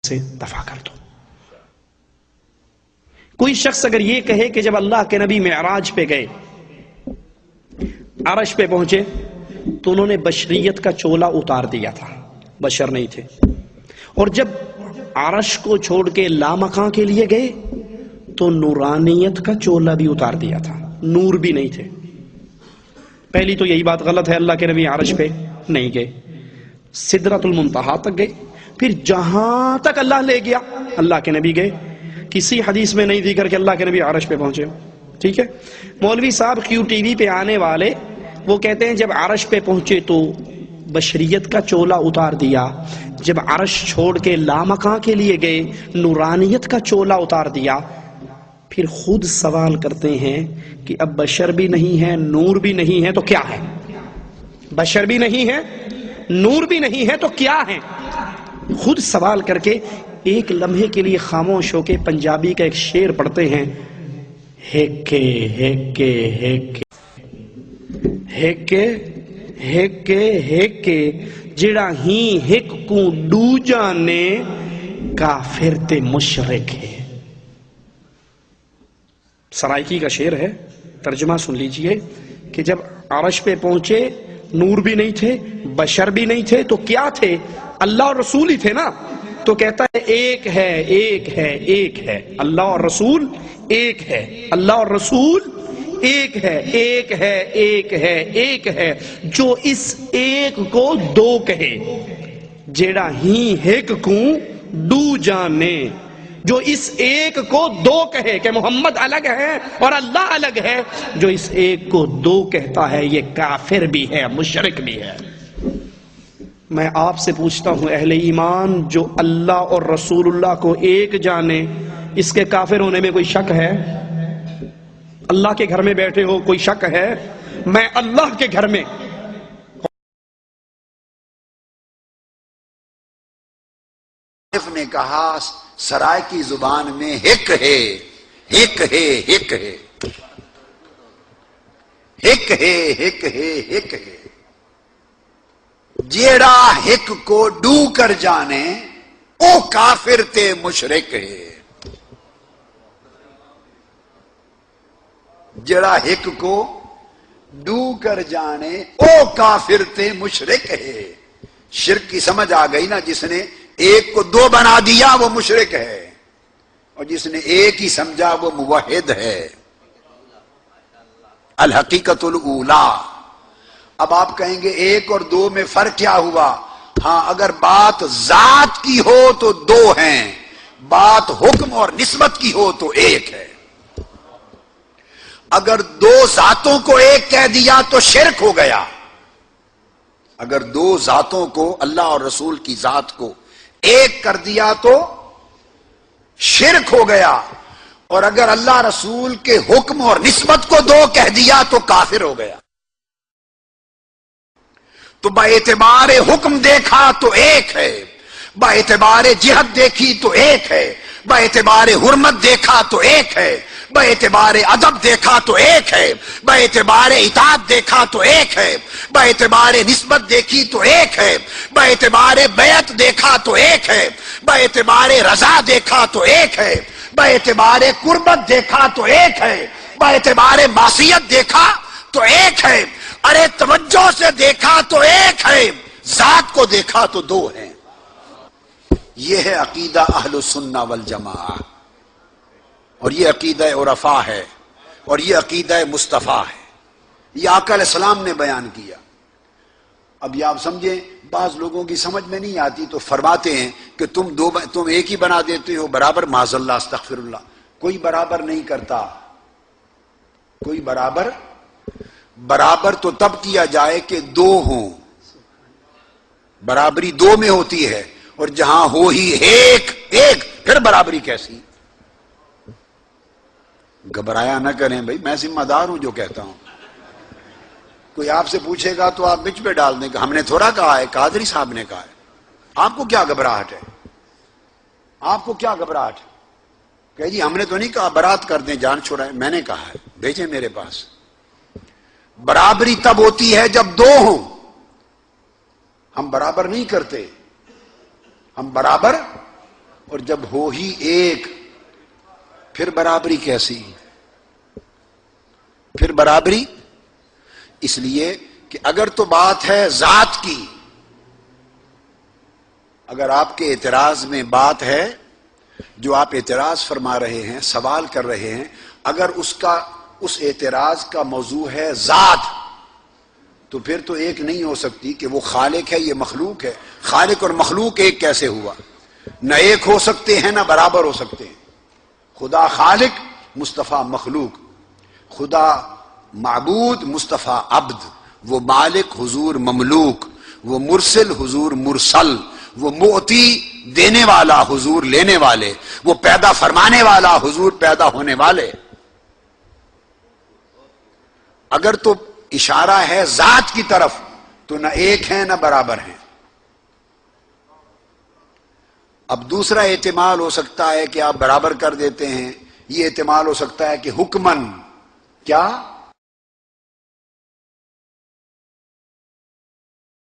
سے دفع کر دو۔ کوئی شخص اگر یہ کہے کہ جب اللہ کے نبی معراج پہ گئے، عرش پہ پہنچے تو انہوں نے بشریت کا چولا اتار دیا تھا، بشر نہیں تھے، اور جب عرش کو چھوڑ کے لامکاں کے لیے گئے تو نورانیت کا چولا بھی اتار دیا تھا، نور بھی نہیں تھے۔ پہلی تو یہی بات غلط ہے، اللہ کے نبی عرش پہ نہیں گئے، سدرۃ المنتہا تک گئے، پھر جہاں تک اللہ لے گیا اللہ کے نبی گئے، کسی حدیث میں نہیں ذکر کہ اللہ کے نبی عرش پہ پہنچے۔ ٹھیک ہے، مولوی صاحب کیو ٹی وی پہ آنے والے وہ کہتے ہیں جب عرش پہ پہنچے تو بشریت کا چولا اتار دیا، جب عرش چھوڑ کے لامکاں کے لیے گئے نورانیت کا چولا اتار دیا۔ پھر خود سوال کرتے ہیں کہ اب بشر بھی نہیں ہے، نور بھی نہیں ہے تو کیا ہے؟ بشر بھی نہیں ہے، نور بھی نہیں ہے تو کیا ہے؟ خود سوال کر کے ایک لمحے کے لیے خاموش ہو کے پنجابی کا ایک شعر پڑھتے ہیں، ہیکے ہیکے ہیکے ہیکے ہیکے ہیکے جڑا ہی ہک کو ڈو جانے کافر تے مشرک ہے۔ سرائکی کا شعر ہے، ترجمہ سن لیجئے کہ جب عرش پہ پہنچے نور بھی نہیں تھے، بشر بھی نہیں تھے تو کیا تھے؟ اللہ اور رسول ہی تھے نا۔ تو کہتا ہے ایک ہے ایک ہے ایک ہے، اللہ اور رسول ایک ہے، اللہ اور رسول ایک ہے، ایک ہے ایک ہے ایک ہے، جو اس ایک کو دو کہے جیڑا ہی ایک کو دو جانے، جو اس ایک کو دو کہے کہ محمد الگ ہے اور اللہ الگ ہے، جو اس ایک کو دو کہتا ہے یہ کافر بھی ہے مشرک بھی ہے۔ میں آپ سے پوچھتا ہوں اہل ایمان جو اللہ اور رسول اللہ کو ایک جانے، اس کے کافر ہونے میں کوئی شک ہے؟ اللہ کے گھر میں بیٹھے ہو، کوئی شک ہے؟ میں اللہ کے گھر میں نے کہا سرائے کی زبان میں ہک ہے ہک ہے ہک ہے ہک ہے ہک ہے ہک ہے، جیڑا ہک کو ڈو کر جانے او کافر تے مشرک ہے۔ جیڑا ہک کو ڈو کر جانے او کافر تے مشرک ہے۔ شرک کی سمجھ آ گئی نا، جس نے ایک کو دو بنا دیا وہ مشرک ہے، اور جس نے ایک ہی سمجھا وہ موحد ہے۔ الحقیقت الاولی۔ اب آپ کہیں گے ایک اور دو میں فرق کیا ہوا؟ ہاں، اگر بات ذات کی ہو تو دو ہیں، بات حکم اور نسبت کی ہو تو ایک ہے۔ اگر دو ذاتوں کو ایک کہہ دیا تو شرک ہو گیا، اگر دو ذاتوں کو اللہ اور رسول کی ذات کو ایک کر دیا تو شرک ہو گیا، اور اگر اللہ رسول کے حکم اور نسبت کو دو کہہ دیا تو کافر ہو گیا۔ تو با اعتبار حکم دیکھا تو ایک ہے، با اعتبار جہت دیکھی تو ایک ہے، با اعتبار حرمت دیکھا تو ایک ہے، با اعتبار ادب دیکھا تو ایک ہے، با اعتبار اطاعت دیکھا تو ایک ہے، با اعتبار نسبت دیکھی تو ایک ہے، با اعتبار بیعت دیکھا تو ایک ہے، با اعتبار رضا دیکھا تو ایک ہے، با اعتبار قربت دیکھا تو ایک ہے، با اعتبار معصیت دیکھا تو ایک ہے، ارے توجہ سے دیکھا تو ایک ہے، ذات کو دیکھا تو دو ہیں۔ یہ ہے عقیدہ اہل السنہ والجماعہ، اور یہ عقیدہ عرفاء ہے، اور یہ عقیدہ مصطفیٰ ہے، یہ آقا علیہ السلام نے بیان کیا۔ اب یہ آپ سمجھیں، بعض لوگوں کی سمجھ میں نہیں آتی تو فرماتے ہیں کہ تم ایک ہی بنا دیتے ہو برابر، معاذ اللہ استغفر اللہ، کوئی برابر نہیں کرتا، کوئی برابر تو تب کیا جائے کہ دو ہوں، برابری دو میں ہوتی ہے، اور جہاں ہو ہی ایک پھر برابری کیسی؟ گھبرایا نہ کریں بھائی، میں ذمہ دار ہوں جو کہتا ہوں۔ کوئی آپ سے پوچھے گا تو آپ بچ پہ ڈال دیں کہ ہم نے تھوڑا کہا ہے، قادری صاحب نے کہا ہے۔ آپ کو کیا گھبراہٹ ہے؟ آپ کو کیا گھبراہٹ ہے؟ کہ جی ہم نے تو نہیں کہا برات کر دیں جان چھڑائیں، میں نے کہا ہے، بھیجیں میرے پاس۔ برابری تب ہوتی ہے جب دو ہوں، ہم برابر نہیں کرتے، ہم برابر اور جب ہو ہی ایک پھر برابری کیسی؟ پھر برابری اس لیے کہ اگر تو بات ہے ذات کی، اگر آپ کے اعتراض میں بات ہے، جو آپ اعتراض فرما رہے ہیں، سوال کر رہے ہیں، اگر اس اعتراض کا موضوع ہے ذات، تو پھر تو ایک نہیں ہو سکتی کہ وہ خالق ہے یہ مخلوق ہے۔ خالق اور مخلوق ایک کیسے ہوا؟ نہ ایک ہو سکتے ہیں نہ برابر ہو سکتے ہیں۔ خدا خالق، مصطفیٰ مخلوق، خدا معبود، مصطفیٰ عبد، وہ مالک حضور مملوک، وہ مرسل حضور مرسل، وہ معطی دینے والا حضور لینے والے، وہ پیدا فرمانے والا حضور پیدا ہونے والے۔ اگر تو اشارہ ہے ذات کی طرف تو نہ ایک ہیں نہ برابر ہیں۔ اب دوسرا احتمال ہو سکتا ہے کہ آپ برابر کر دیتے ہیں، یہ احتمال ہو سکتا ہے کہ حکمن کیا